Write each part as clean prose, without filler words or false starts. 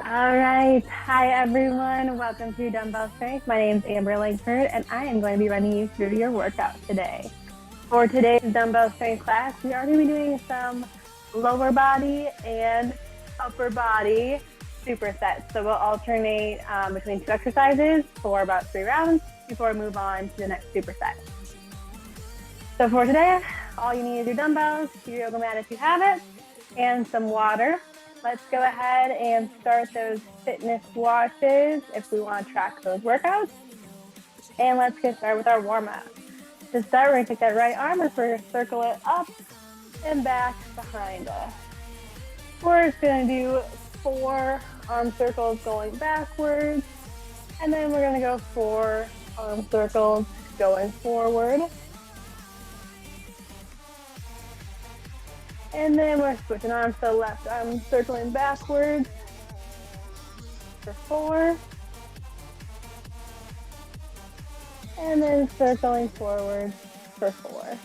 All right. Hi, everyone. Welcome to Dumbbell Strength. My name is Amber Langford, and I am going to be running you through your workout today. For today's Dumbbell Strength class, we are going to be doing some lower body and upper body supersets. So we'll alternate between two exercises for about 3 rounds before we move on to the next superset. So for today, all you need is your dumbbells, your yoga mat if you have it, and some water. Let's go ahead and start those fitness watches if we want to track those workouts. And let's get started with our warm-up. To start, we're going to take that right arm and we're going to circle it up and back behind us. We're just going to do 4 arm circles going backwards, and then we're going to go 4 arm circles going forward. And then we're switching arms, so left arm circling backwards for 4. And then circling forward for 4.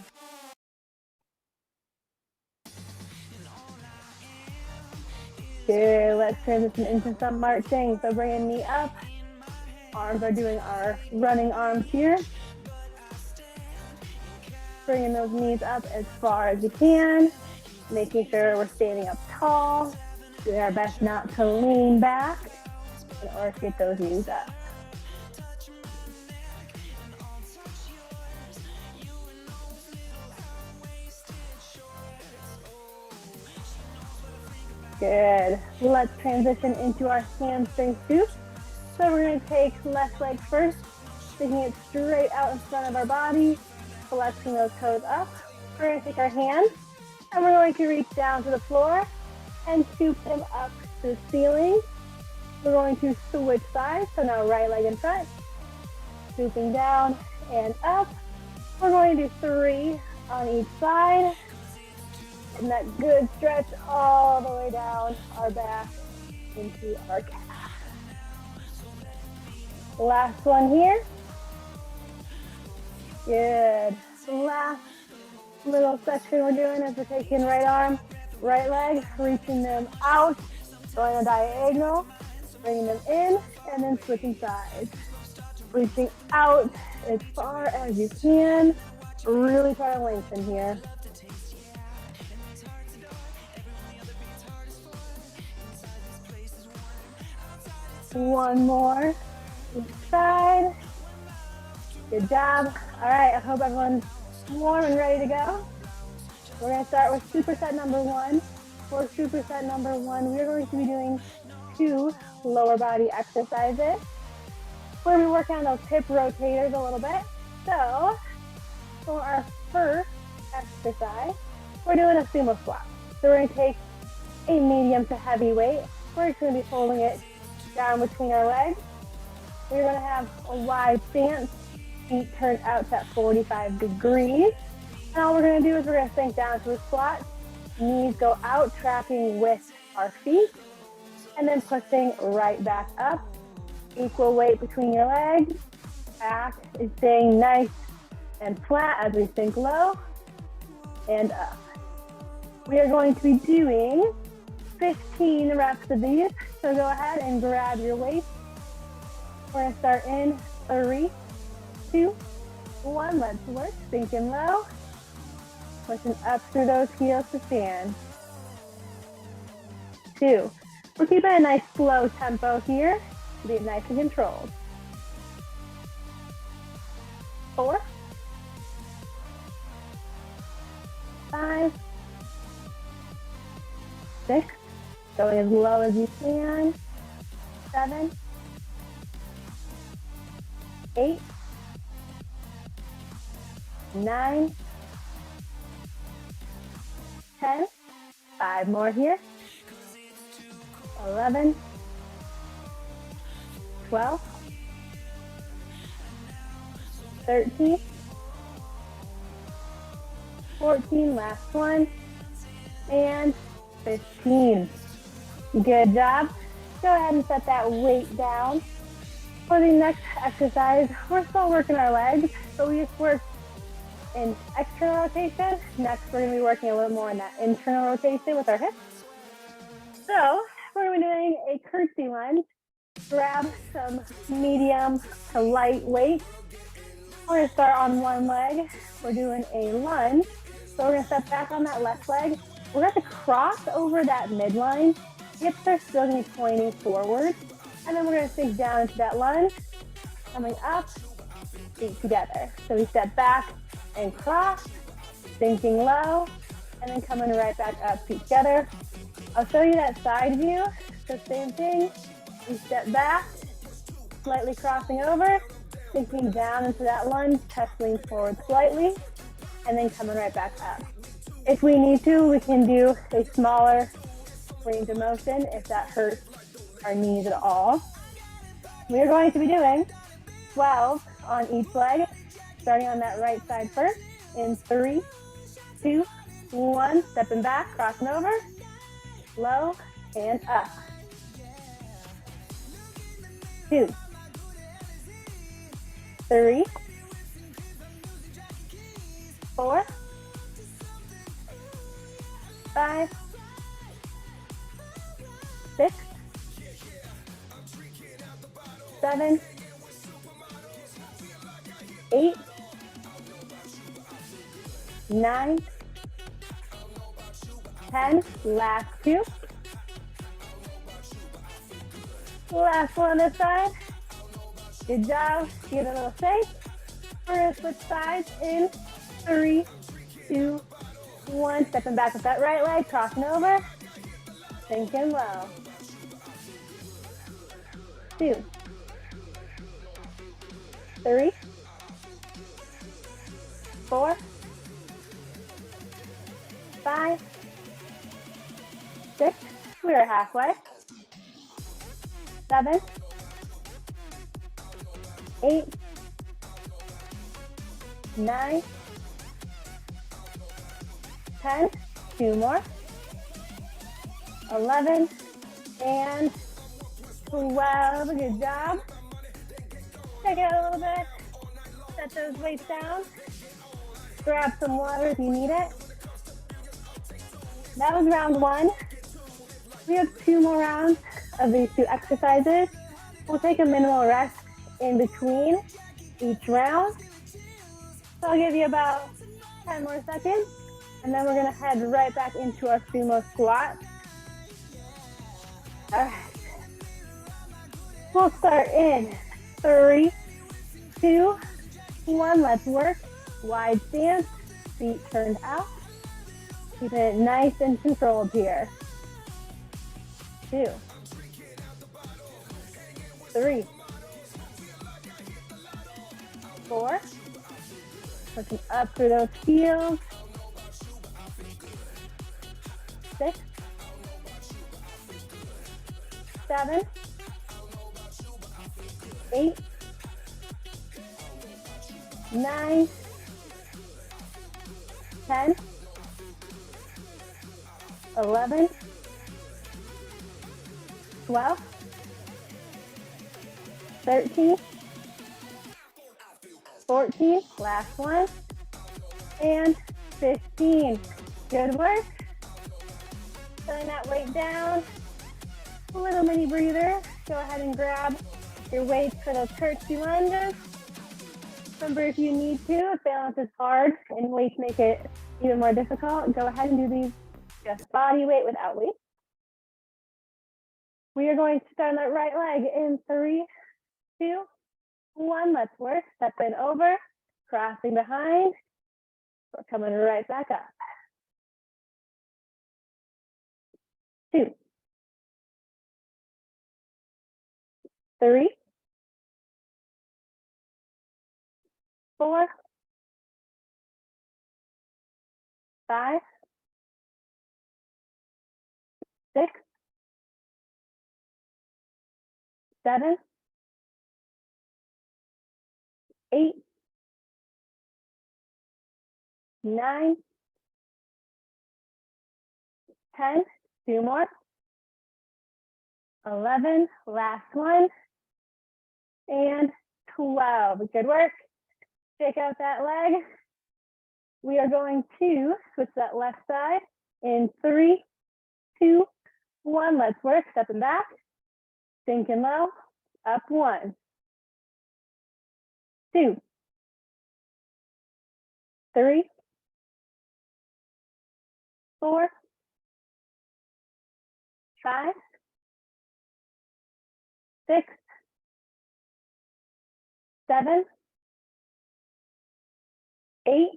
Good, let's transition into some marching. So bringing knee up. Arms are doing our running arms here. Bringing those knees up as far as you can. Making sure we're standing up tall, doing our best not to lean back in order to get those knees up. Good. Let's transition into our hamstring scoop. So we're going to take left leg first, taking it straight out in front of our body, flexing those toes up. We're going to take our hands, and we're going to reach down to the floor and scoop them up to the ceiling. We're going to switch sides, so now right leg in front, scooping down and up. We're going to do 3 on each side, and that good stretch all the way down our back into our calf. Last one here. Good. Last little section we're doing is we're taking right arm, right leg, reaching them out, going a diagonal, bringing them in, and then switching sides. Reaching out as far as you can. Really try to lengthen here. One more each side. Good job. All right, I hope everyone's warm and ready to go. We're going to start with superset number 1. For superset number 1, we're going to be doing 2 lower body exercises. We're going to be working on those hip rotators a little bit. So for our first exercise, we're doing a sumo squat. So we're going to take a medium to heavy weight. We're just going to be holding it down between our legs. We're going to have a wide stance, feet turned out at 45 degrees. And all we're going to do is we're going to sink down to a squat. Knees go out, tracking with our feet, and then pushing right back up. Equal weight between your legs. Back is staying nice and flat as we sink low and up. We are going to be doing 15 reps of these, so go ahead and grab your weight. We're going to start in 3, 2, 1. Let's work. Sinking low. Pushing up through those heels to stand. 2. We're keeping a nice slow tempo here. Be nice and controlled. 4. 5. 6. Going as low as you can. 7. 8. 9. 10. 5 more here. 11. 12. 13. 14. Last one. And 15. Good job. Go ahead and set that weight down. For the next exercise, we're still working our legs, but we just worked in external rotation. Next, we're going to be working a little more in that internal rotation with our hips. So we're going to be doing a curtsy lunge. Grab some medium to light weight. We're going to start on one leg. We're doing a lunge. So we're going to step back on that left leg. We're going to cross over that midline. Hips are still going to be pointing forward. And then we're going to sink down into that lunge. Coming up, feet together. So we step back and cross, sinking low, and then coming right back up, feet together. I'll show you that side view. So same thing. We step back, slightly crossing over, sinking down into that lunge, chest leans forward slightly, and then coming right back up. If we need to, we can do a smaller range of motion if that hurts our knees at all. We are going to be doing 12 on each leg, starting on that right side first. In 3, 2, 1, stepping back, crossing over, low, and up. 2, 3, 4, 5, 6, 7, 8, 9, 10, last 2. Last one on this side. Good job. Get a little shake. We're going to switch sides in 3, 2, 1. Stepping back with that right leg, crossing over. Sinking low. 2, 3, 4, 5, 6. We are halfway. 7, 8, 9, 10. 2 more. 11 and 12. Good job. Check it out a little bit. Set those weights down. Grab some water if you need it. That was round 1. We have 2 more rounds of these 2 exercises. We'll take a minimal rest in between each round. So I'll give you about 10 more seconds, and then we're gonna head right back into our sumo squat. All right. We'll start in 3, 2, 1. Let's work. Wide stance, feet turned out. Keeping it nice and controlled here. 2, 3, 4. Looking up through those heels. 6, 7, 8, 9, 10, 11, 12, 13, 14, last one, and 15. Good work. Putting that weight down. A little mini breather. Go ahead and grab your weights for those curtsy lunges. Remember, if you need to, if balance is hard and weights make it even more difficult, go ahead and do these just body weight without weight. We are going to start on that right leg in 3, 2, 1. Let's work. Stepping over, crossing behind. We're coming right back up. 2, 3, 4, 5, 6, 7, 8, 9, 10. 2 more. 11, last one, and 12. Good work. Shake out that leg. We are going to switch that left side in 3, 2, 1. Let's work. Stepping back, sinking low, up 1, 2, 3, 4, 5, 6, 7, 8,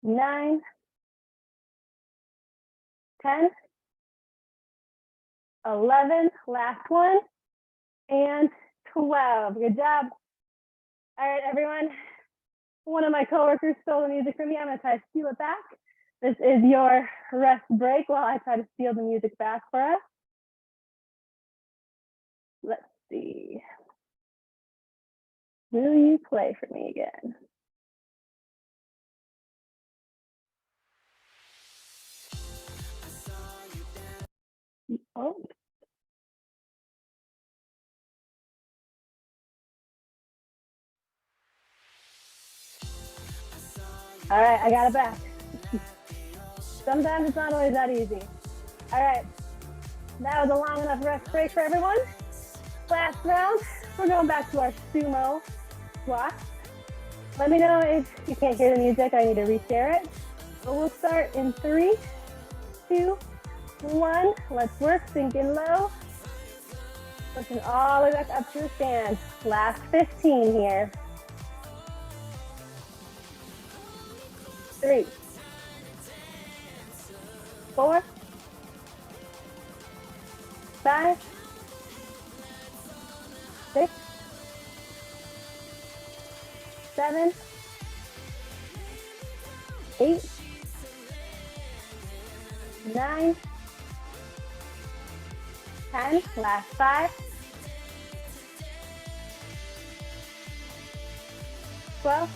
9, 10, 11, last one, and 12. Good job. All right, everyone. One of my coworkers stole the music from me. I'm going to try to steal it back. This is your rest break while I try to steal the music back for us. Let's see. Will you play for me again? Oh. All right, I got it back. Sometimes it's not always that easy. All right, that was a long enough rest break for everyone. Last round, we're going back to our sumo squats. Let me know if you can't hear the music, I need to reshare it. But we'll start in 3, 2, 1. Let's work, sinking low. Pushing all the way back up to a stand. Last 15 here. 3, 4, 5, 6, 7, 8, 9, 10, last 5, 12,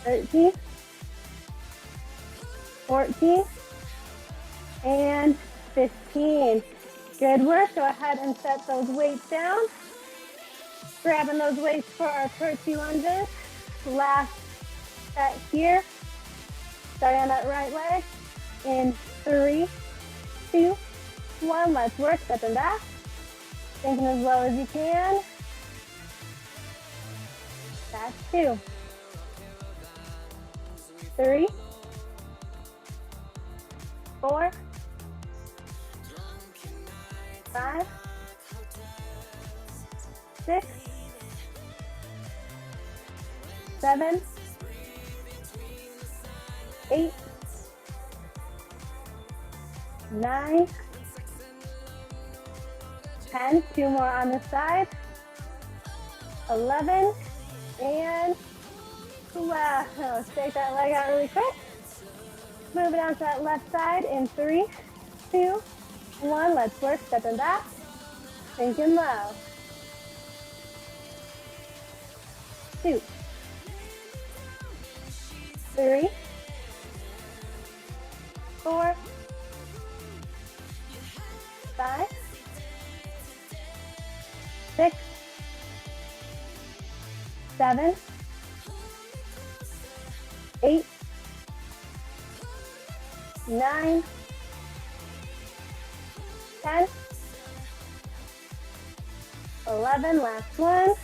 13, 14, and 15. Good work. Go ahead and set those weights down. Grabbing those weights for our curtsy lunges. Last set here. Starting on that right leg. In 3, 2, 1. Let's work. Stepping back. Sinking as low as you can. That's 2, 3, 4, 5, 6, 7, 8, 9, 10. 2 more on the side. 11 and 12. Let's take that leg out really quick. Move it down to that left side in 3, 2, 1. Let's work. Stepping back. Sinking low. 2, 3, 4, 5, 6, 7, 8, 9, 10, 11, last one,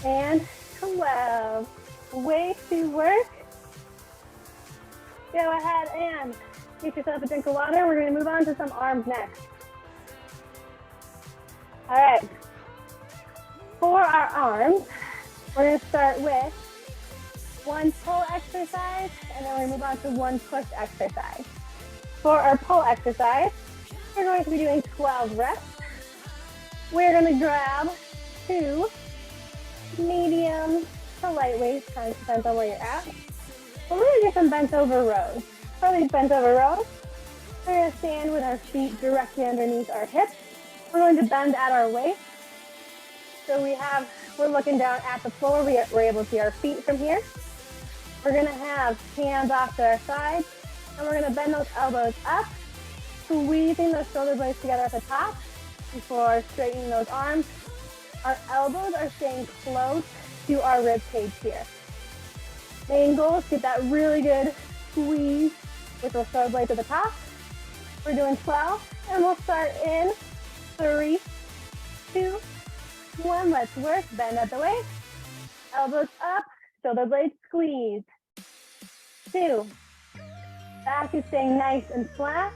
and 12. Way to work. Go ahead and get yourself a drink of water. We're going to move on to some arms next. All right. For our arms, we're going to start with one pull exercise, and then we're going to move on to one push exercise. For our pull exercise, we're going to be doing 12 reps. We're going to grab 2 medium to light weights, kind of depends on where you're at. We're going to do some bent over rows. For these bent over rows, we're going to stand with our feet directly underneath our hips. We're going to bend at our waist. So we're looking down at the floor. We're able to see our feet from here. We're going to have hands off to our sides, and we're going to bend those elbows up, squeezing those shoulder blades together at the top before straightening those arms. Our elbows are staying close to our rib cage here. Main goal is to get that really good squeeze with those shoulder blades at the top. We're doing 12, and we'll start in 3, 2, 1. Let's work. Bend at the waist. Elbows up. Shoulder blades squeeze. 2. Back is staying nice and flat.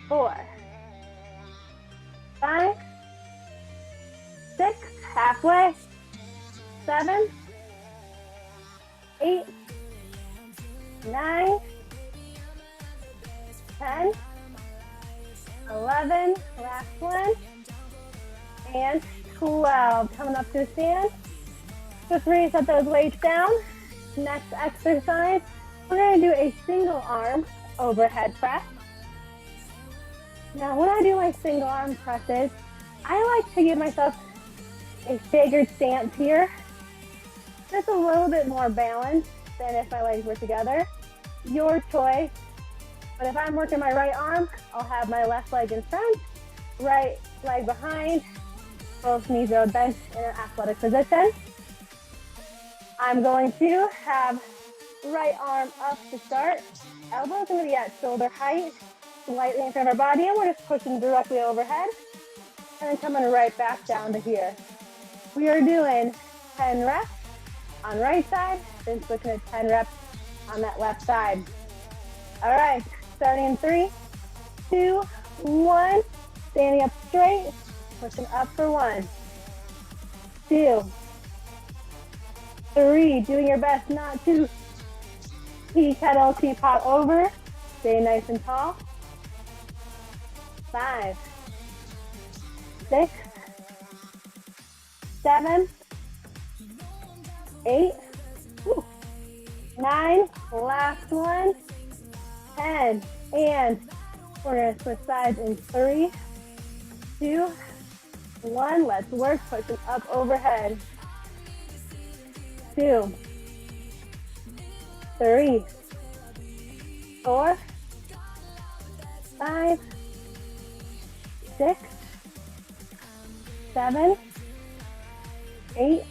4, 5, 6. Halfway. 7, 8, 9, 10, 11, last one, and 12. Coming up to a stand. Just reset those weights down. Next exercise, we're going to do a single arm overhead press. Now, when I do my single arm presses, I like to give myself a staggered stance here. Just a little bit more balanced than if my legs were together. Your choice. But if I'm working my right arm, I'll have my left leg in front, right leg behind, both knees are bent in an athletic position. I'm going to have right arm up to start. Elbows going to be at shoulder height, slightly in front of our body, and we're just pushing directly overhead, and then coming right back down to here. We are doing 10 reps on right side, then switching to 10 reps on that left side. All right, starting in 3, 2, 1. Standing up straight, pushing up for 1, 2, 3. Doing your best not to tea kettle, teapot over. Stay nice and tall. 5, 6, 7, 8, 9, last one, 10, and we're going to switch sides in 3, 2, 1. Let's work, pushing up overhead. 2, 3, 4, 5, 6, 7, 8,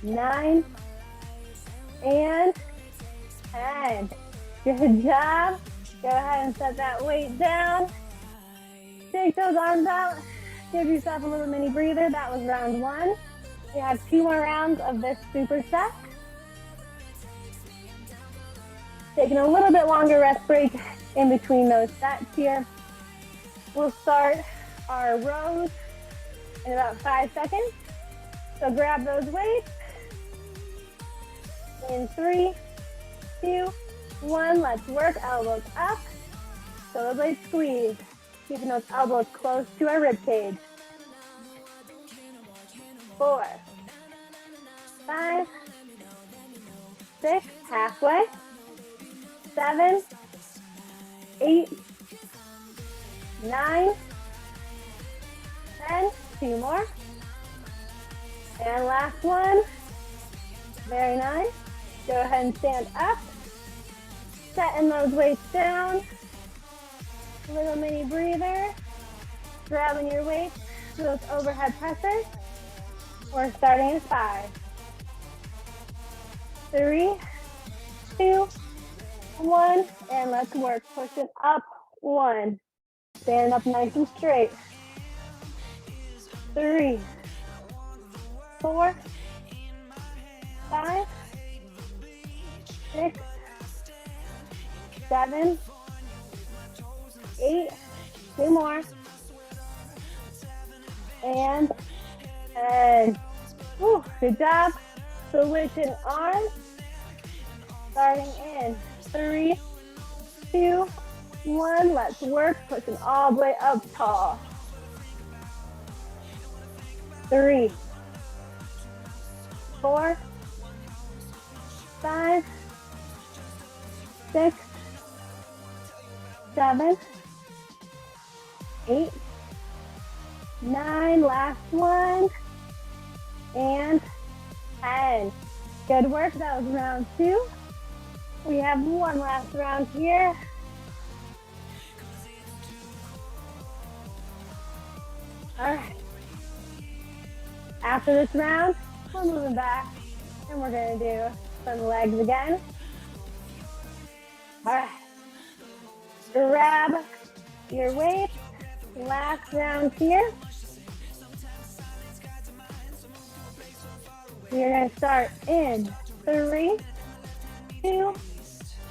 9, and 10. Good job. Go ahead and set that weight down. Take those arms out. Give yourself a little mini breather. That was round 1. We have 2 more rounds of this superset. Taking a little bit longer rest break in between those sets here. We'll start our rows in about 5 seconds. So grab those weights. In 3, 2, 1. Let's work. Elbows up. Shoulder blades squeeze. Keeping those elbows close to our rib cage. 4, 5, 6. Halfway. 7, 8, 9, 10. 2 more. And last one. Very nice. Go ahead and stand up. Setting those weights down. Little mini breather. Grabbing your weights for those overhead presses. We're starting in 5, 3, 2, 1. And let's work. Pushing up. 1. Stand up nice and straight. 3, 4, 5, 6, 7, 8. 2 more. And 10. Whew, good job. Switching arms. Starting in 3, 2, 1. Let's work. Pushing all the way up tall. 3, 4, 5, 6, 7, 8, 9. Last one. And 10. Good work. That was round 2. We have one last round here. All right. After this round, we're moving back and we're going to do some legs again. All right. Grab your weights. Last round here. We're going to start in 3, 2,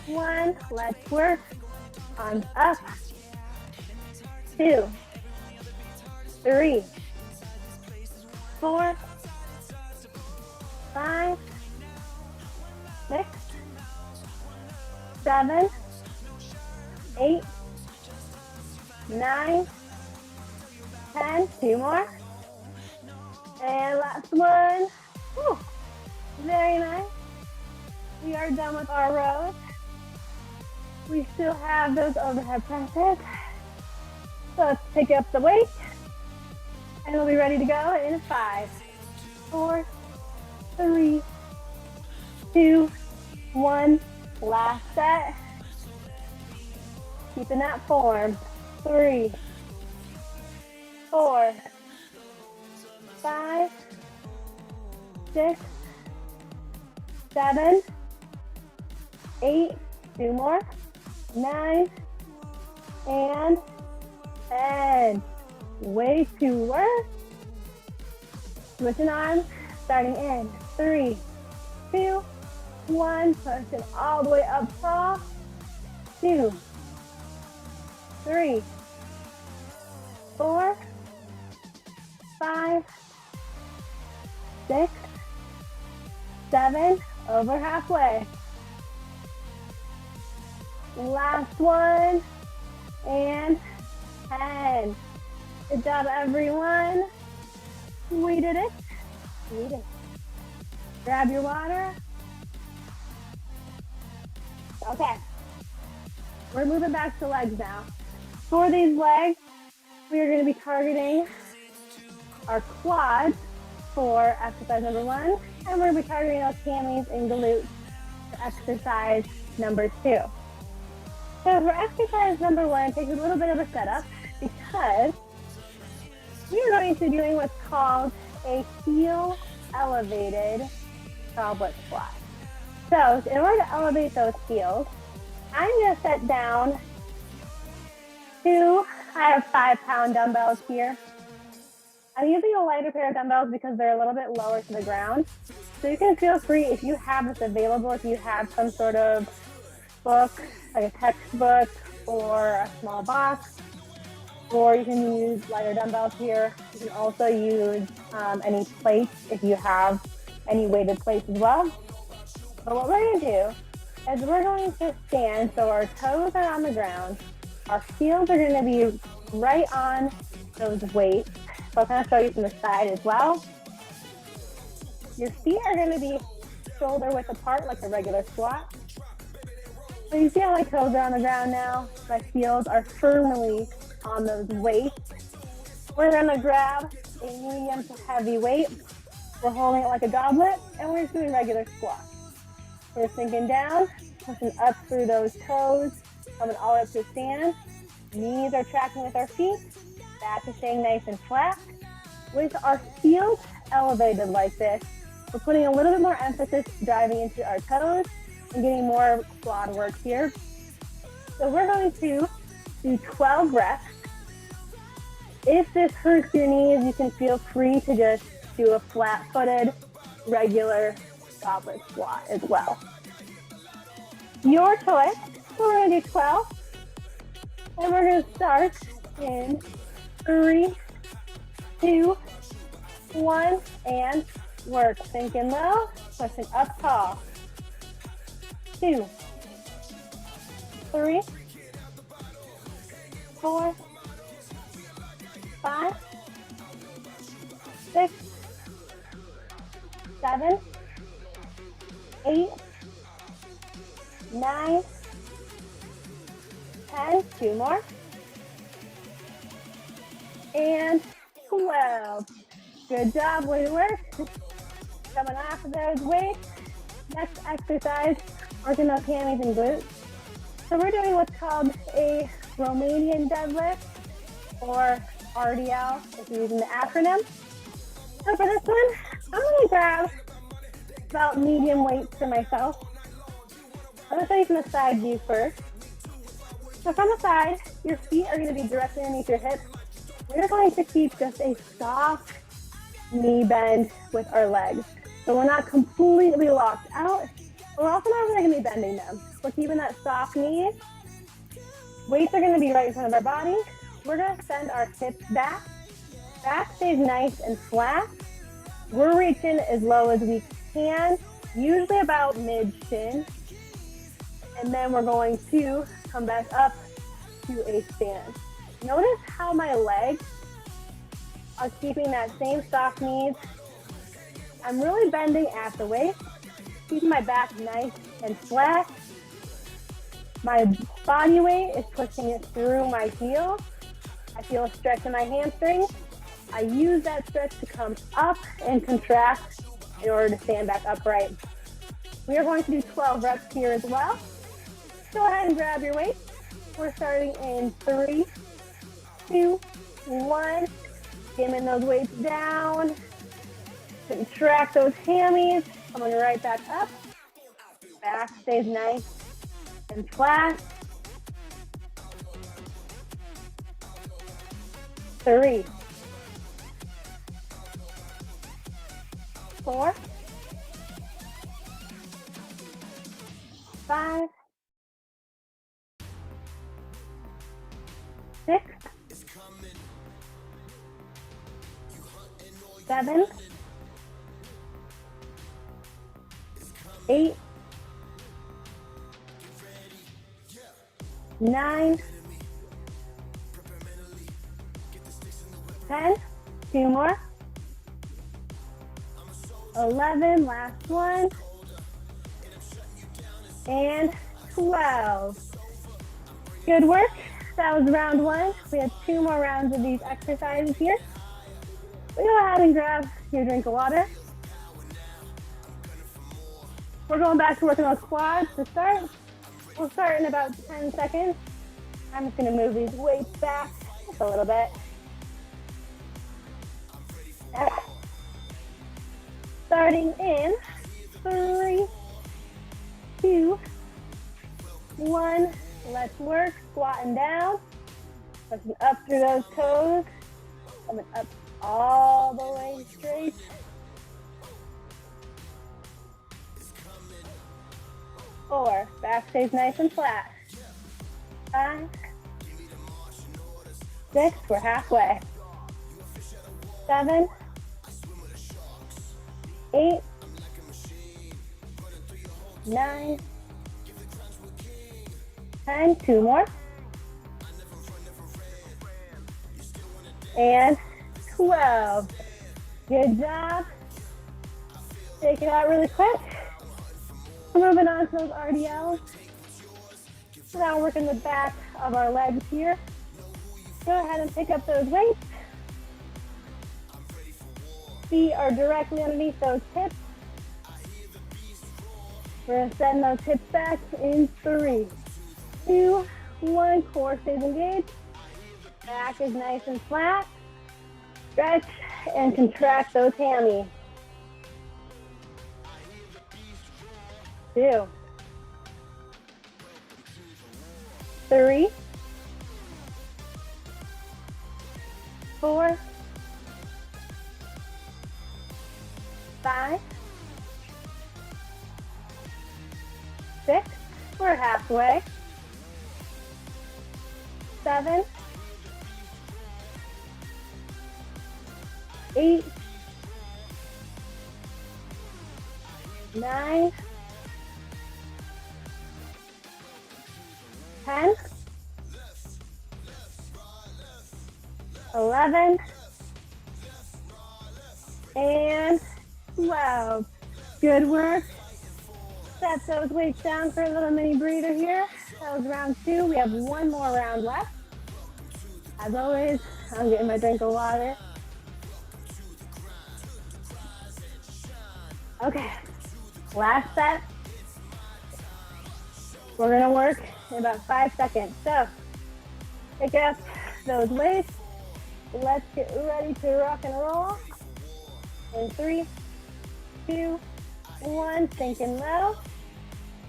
1. Let's work. Arms up. 2, 3, 4, 5, 6, 7, 8, 9, 10. 2 more. And last one. Whew. Very nice. We are done with our rows. We still have those overhead presses. So let's pick up the weight. And we'll be ready to go in 5, 4, 3, 2, 1. Last set. Keeping that form. 3, 4, 5, 6, 7, 8. 2 more. 9 and 10. Way to work. Switching arms. Starting in 3, 2, 1. Pushing all the way up tall. 2, 3, 4, 5, 6, 7. Over halfway. Last one. And 10. Good job, everyone. We did it. We did it. Grab your water. Okay. We're moving back to legs now. For these legs, we are going to be targeting our quads for exercise number 1, and we're going to be targeting those hammies and glutes for exercise number 2. So for exercise number 1, it takes a little bit of a setup because we are going to be doing what's called a heel elevated goblet squat. So in order to elevate those heels, I'm going to set down I have 5-pound dumbbells here. I'm using a lighter pair of dumbbells because they're a little bit lower to the ground. So you can feel free, if you have this available, if you have some sort of book, like a textbook or a small box, or you can use lighter dumbbells here. You can also use any plates if you have any weighted plates as well. But what we're going to do is we're going to stand so our toes are on the ground. Our heels are going to be right on those weights. So I'll kind of show you from the side as well. Your feet are going to be shoulder width apart like a regular squat. So you see how my toes are on the ground now? My heels are firmly on those weights. We're going to grab a medium to heavy weight. We're holding it like a goblet, and we're just doing regular squats. We're sinking down, pushing up through those toes, coming all up to stand. Knees are tracking with our feet. Back is staying nice and flat. With our heels elevated like this, we're putting a little bit more emphasis driving into our toes and getting more quad work here. So we're going to do 12 reps. If this hurts your knees, you can feel free to just do a flat-footed, regular goblet squat as well. Your choice. So we're going to do 12. And we're going to start in 3, 2, 1, and work. Sinking low, pushing up tall. 2, 3, 4, 5, 6, 7, 8, 9, 10, 2 more, and 12. Good job, way to work. Coming off of those weights. Next exercise, working those hammies and glutes. So we're doing what's called a Romanian deadlift, or RDL, if you're using the acronym. So for this one, I'm going to grab about medium weights for myself. I'm going to show you from the side view first. So from the side, your feet are going to be directly underneath your hips. We're going to keep just a soft knee bend with our legs. So we're not completely locked out. We're also not really going to be bending them. We're keeping that soft knee. Weights are going to be right in front of our body. We're going to send our hips back. Back stays nice and flat. We're reaching as low as we can, usually about mid-shin. And then we're going to come back up to a stand. Notice how my legs are keeping that same soft knees. I'm really bending at the waist, keeping my back nice and flat. My body weight is pushing it through my heels. I feel a stretch in my hamstrings. I use that stretch to come up and contract in order to stand back upright. We are going to do 12 reps here as well. Go ahead and grab your weight. We're starting in 3, 2, 1. Skimming those weights down. Contract those hammies. Coming right back up. Back stays nice and flat. 3, 4, 5, 6, 7, 8, 9, 10, 2 more, 11, last one, and 12. Good work. That was round 1. We have 2 more rounds of these exercises here. So go ahead and grab your drink of water. We're going back to working on quads to start. We'll start in about 10 seconds. I'm just going to move these weights back just a little bit. All right. Starting in 3, 2, 1. Let's work. Squatting down. Pushing up through those toes. Coming up all the way straight. 4. Back stays nice and flat. 5, 6. We're halfway. 7, 8, 9, 10. 2 more. And 12. Good job. Take it out really quick. Moving on to those RDLs. So now we're working the back of our legs here. Go ahead and pick up those weights. Feet are directly underneath those hips. We're going to send those hips back in 3, 2, 1. Core stays engaged. Back is nice and flat. Stretch and contract those hammies. 2, 3, 4, 5, 6. We're halfway. 7, 8, 9, 10, 11, and 12. Good work. Set those weights down for a little mini breather here. That was round 2. We have 1 more round left. As always, I'm getting my drink of water. Okay, last set. We're gonna work in about 5 seconds. So, pick up those weights. Let's get ready to rock and roll. In 3, 2, 1, sinking low.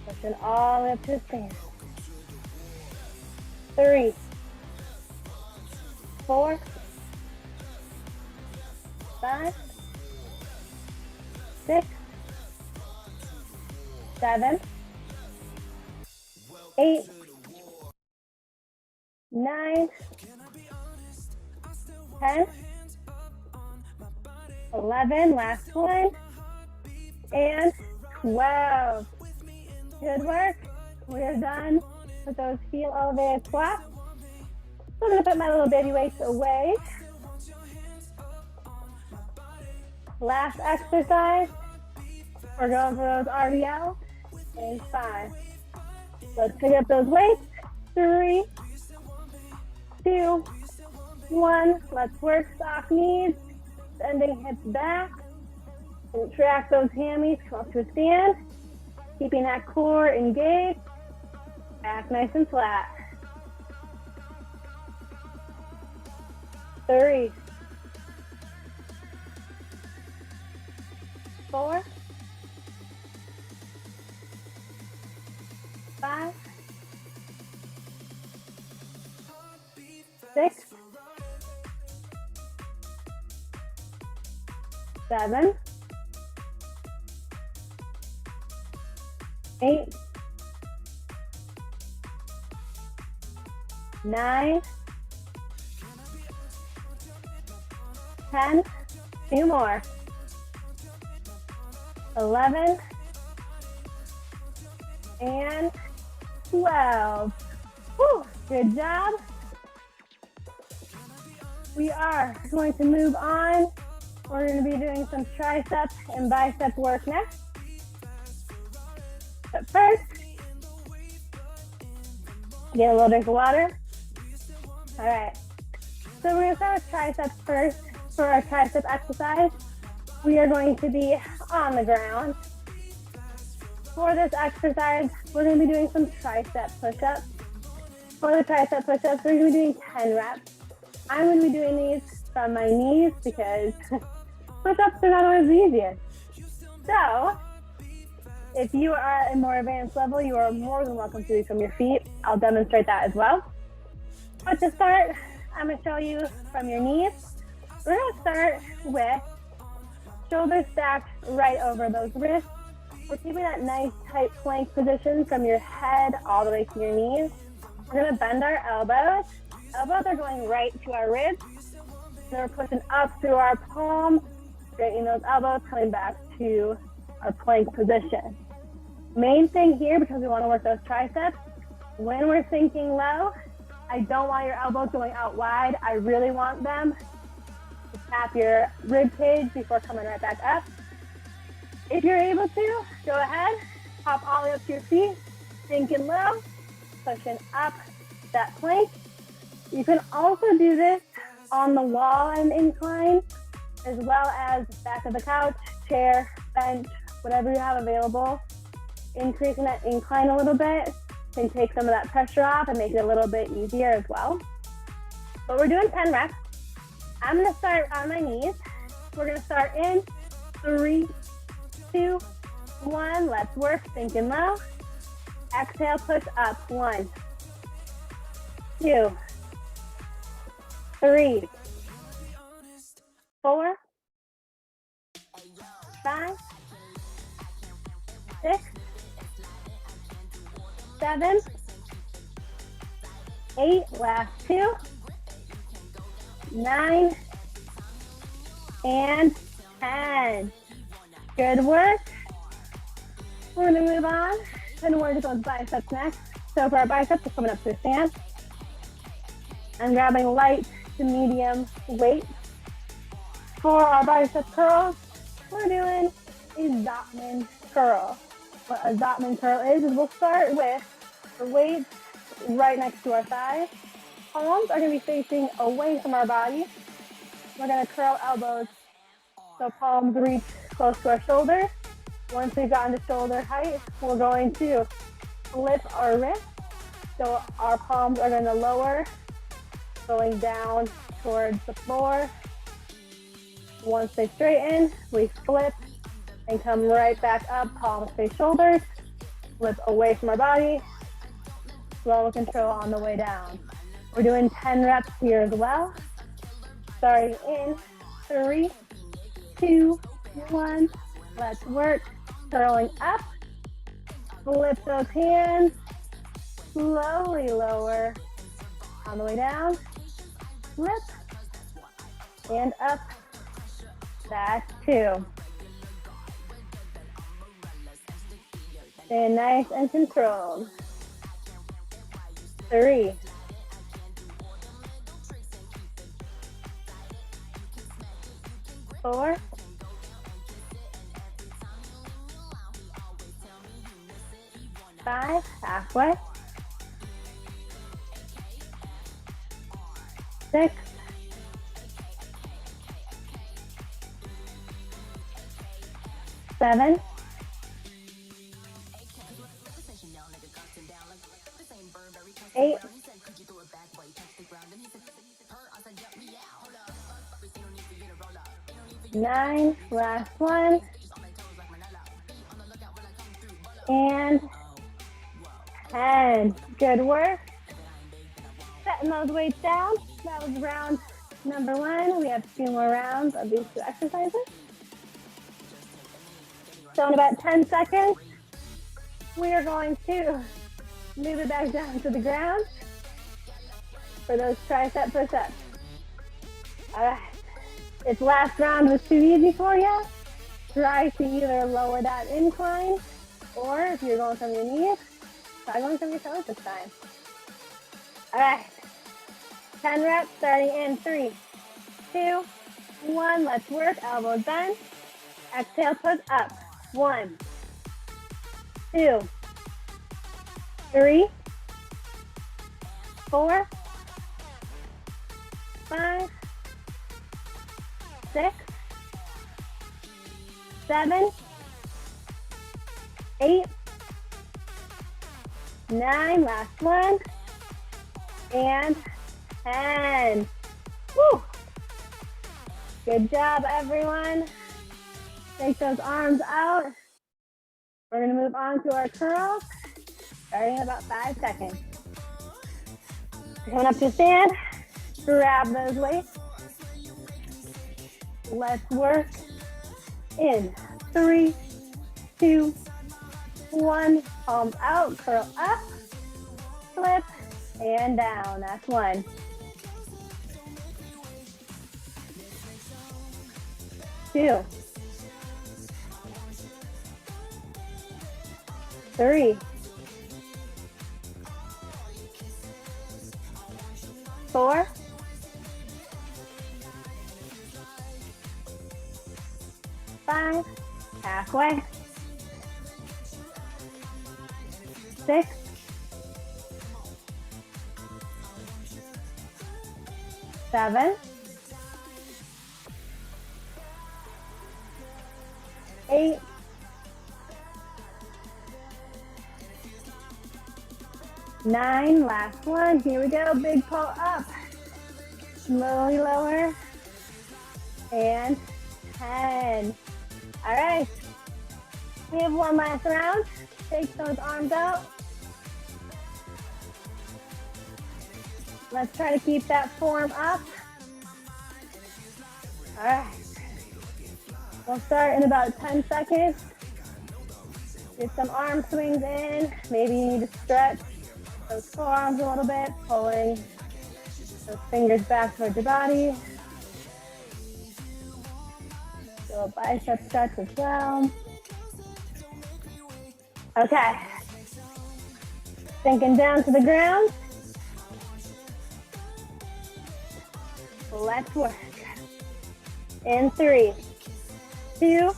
Pushing all the way up to a stand. 3, 4, 5, 6, 7, 8, 9, 10, 11, last one, and 12. Good work. We're done with those heel elevated squats. So I'm going to put my little baby weights away. Last exercise. We're going for those RDLs in 5. Let's pick up those weights. 3, 2, 1. Let's work soft knees, bending hips back. Contract those hammies, come up to a stand. Keeping that core engaged. Back nice and flat. 3, 4, 5, 6, 7, 8, 9, 10, 2 more, 11, and 12. Whew, good job. We are going to move on. We're going to be doing some tricep and bicep work next. But first, get a little drink of water. All right. So we're going to start with triceps first. For our tricep exercise, we are going to be on the ground. For this exercise, we're going to be doing some tricep push-ups. For the tricep push-ups, we're going to be doing 10 reps. I'm going to be doing these from my knees because push-ups are not always the easiest. So, if you are at a more advanced level, you are more than welcome to do from your feet. I'll demonstrate that as well. But to start, I'm going to show you from your knees. We're going to start with shoulders stacked right over those wrists. We're keeping that nice tight plank position from your head all the way to your knees. We're going to bend our elbows. Elbows are going right to our ribs. So we're pushing up through our palms, straightening those elbows, coming back to our plank position. Main thing here, because we want to work those triceps, when we're sinking low, I don't want your elbows going out wide. I really want them to tap your rib cage before coming right back up. If you're able to, go ahead, hop all the way up to your feet, sinking low, pushing up that plank. You can also do this on the wall and incline, as well as back of the couch, chair, bench, whatever you have available. Increasing that incline a little bit can take some of that pressure off and make it a little bit easier as well. But we're doing 10 reps. I'm going to start on my knees. We're going to start in 3, 2, 1. Let's work, sinking low. Exhale, push up. 1, 2, 3, 4, 5, 6, 7, 8, last 2, 9, and 10. Good work. We're going to move on and we're just on biceps next. So for our biceps, we're coming up to a stand. I'm grabbing light to medium weight. For our bicep curls, we're doing a Zotman curl. What a Zotman curl is we'll start with the weights right next to our thighs. Palms are going to be facing away from our body. We're going to curl elbows so palms reach close to our shoulders. Once we've gotten to shoulder height, we're going to flip our wrists. So our palms are going to lower, going down towards the floor. Once they straighten, we flip and come right back up, palms face shoulders, flip away from our body, slow control on the way down. We're doing 10 reps here as well. Starting in 3, 2, 1. Let's work. Curling up. Flip those hands. Slowly lower on the way down. Flip. And up. That's 2. Stay nice and controlled. 3. 4. 5, halfway. 6. 7. 8. 9, last one. And 10. Good work. Setting those weights down. That was round number 1. We have 2 more rounds of these 2 exercises. So in about 10 seconds, we are going to move it back down to the ground for those tricep push-ups. All right. If last round was too easy for you, try to either lower that incline, or if you're going from your knees, try going from your toes this time. All right. 10 reps starting in 3, 2, 1. Let's work. Elbows bent. Exhale, push up. 1, 2, 3, 4, 5, 6, 7, 8, 9, last one, and 10. Woo! Good job, everyone. Take those arms out. We're going to move on to our curls, starting in about 5 seconds. Coming up to stand, grab those weights. Let's work in 3, 2, 1. Palms out, curl up, flip, and down. That's 1. 2. 3. 4. 5. Halfway. 6. 7. 8. 9, last one. Here we go. Big pull up. Slowly lower. And 10. All right. We have one last round. Take those arms out. Let's try to keep that form up. All right. We'll start in about 10 seconds. Get some arm swings in. Maybe you need to stretch those forearms a little bit, pulling those fingers back towards your body. Do a bicep stretch as well. Okay. Sinking down to the ground. Let's work. In 3, 2,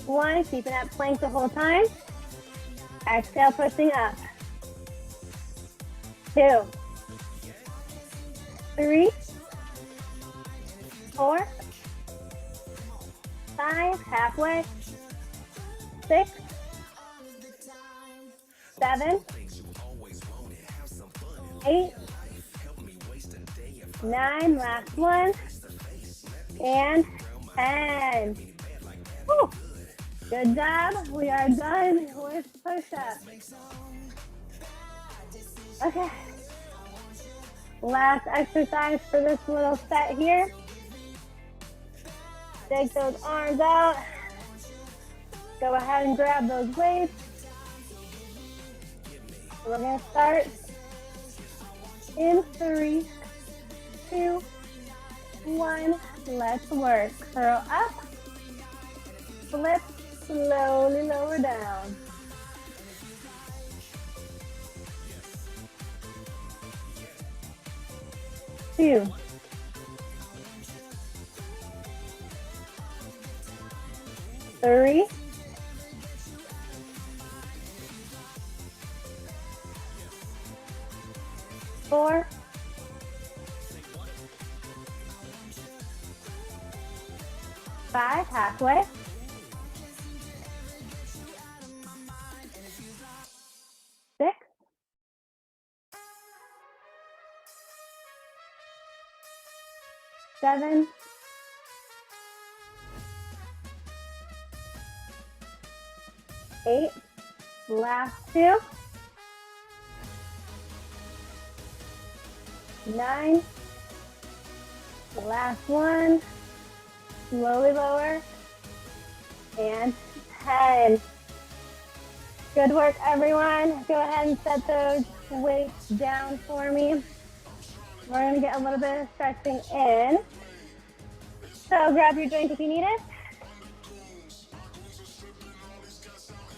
1. Keeping that plank the whole time. Exhale, pushing up. 2, 3, 4, 5, halfway. 6, 7, 8, 9, last one, and 10. Woo. Good job. We are done with push-ups. Okay. Last exercise for this little set here. Take those arms out. Go ahead and grab those weights. We're going to start in 3, 2, 1. Let's work. Curl up. Flip. Slowly lower down. 2. 3. 4. 5, halfway. 6. 7. 8. Last 2. 9. Last 1. Slowly lower. And 10. Good work, everyone. Go ahead and set those weights down for me. We're going to get a little bit of stretching in. So grab your drink if you need it.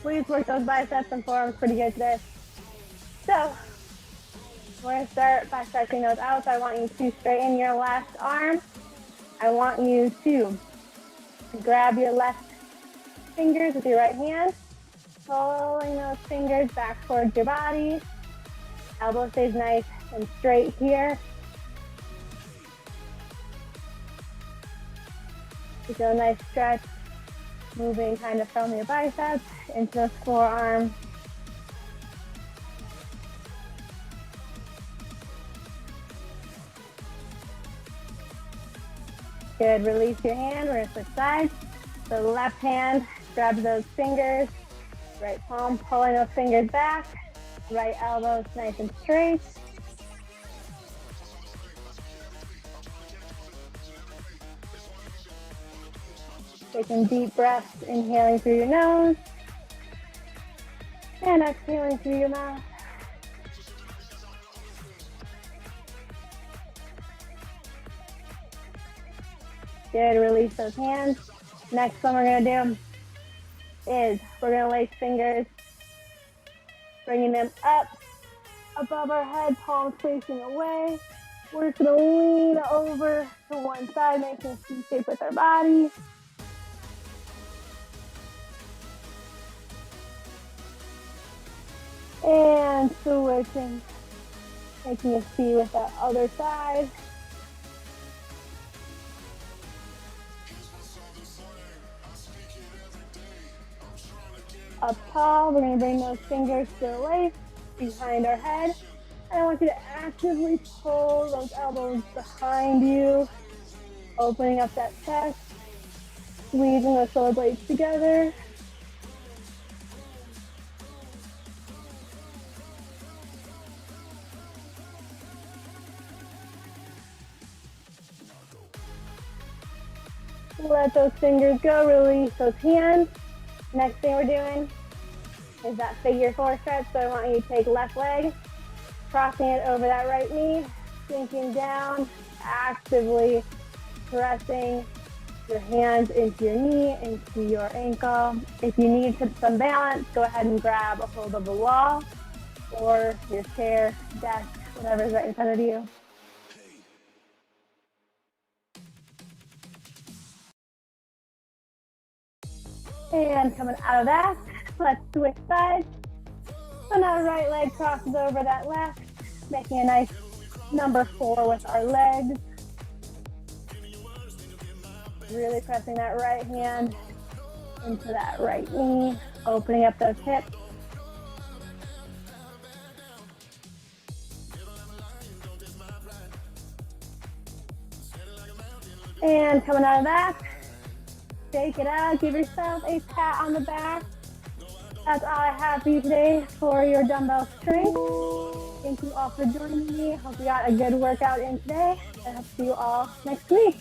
Please work those biceps and forearms pretty good today. So we're going to start by stretching those out. So I want you to straighten your left arm. I want you to grab your left fingers with your right hand, pulling those fingers back towards your body. Elbow stays nice and straight here. You feel a nice stretch, moving kind of from your biceps into the forearm. Good, release your hand, we're gonna switch sides. So the left hand grabs those fingers, right palm pulling those fingers back, right elbow nice and straight. Taking deep breaths, inhaling through your nose and exhaling through your mouth. Good, release those hands. Next one we're gonna do is we're gonna lace fingers, bringing them up above our head, palms facing away. We're just gonna lean over to one side, making a C shape with our body. And switching, making a C with the other side. Up tall, we're going to bring those fingers to the waist, behind our head. And I want you to actively pull those elbows behind you, opening up that chest, squeezing those shoulder blades together. Let those fingers go, release those hands. Next thing we're doing is that figure 4 stretch. So I want you to take left leg, crossing it over that right knee, sinking down, actively pressing your hands into your knee, into your ankle. If you need some balance, go ahead and grab a hold of the wall or your chair, desk, whatever's right in front of you. And coming out of that, let's switch sides. So now right leg crosses over that left, making a nice number 4 with our legs. Really pressing that right hand into that right knee, opening up those hips. And coming out of that, shake it out, give yourself a pat on the back. That's all I have for you today for your dumbbell strength. Thank you all for joining me. Hope you got a good workout in today, and I'll see you all next week.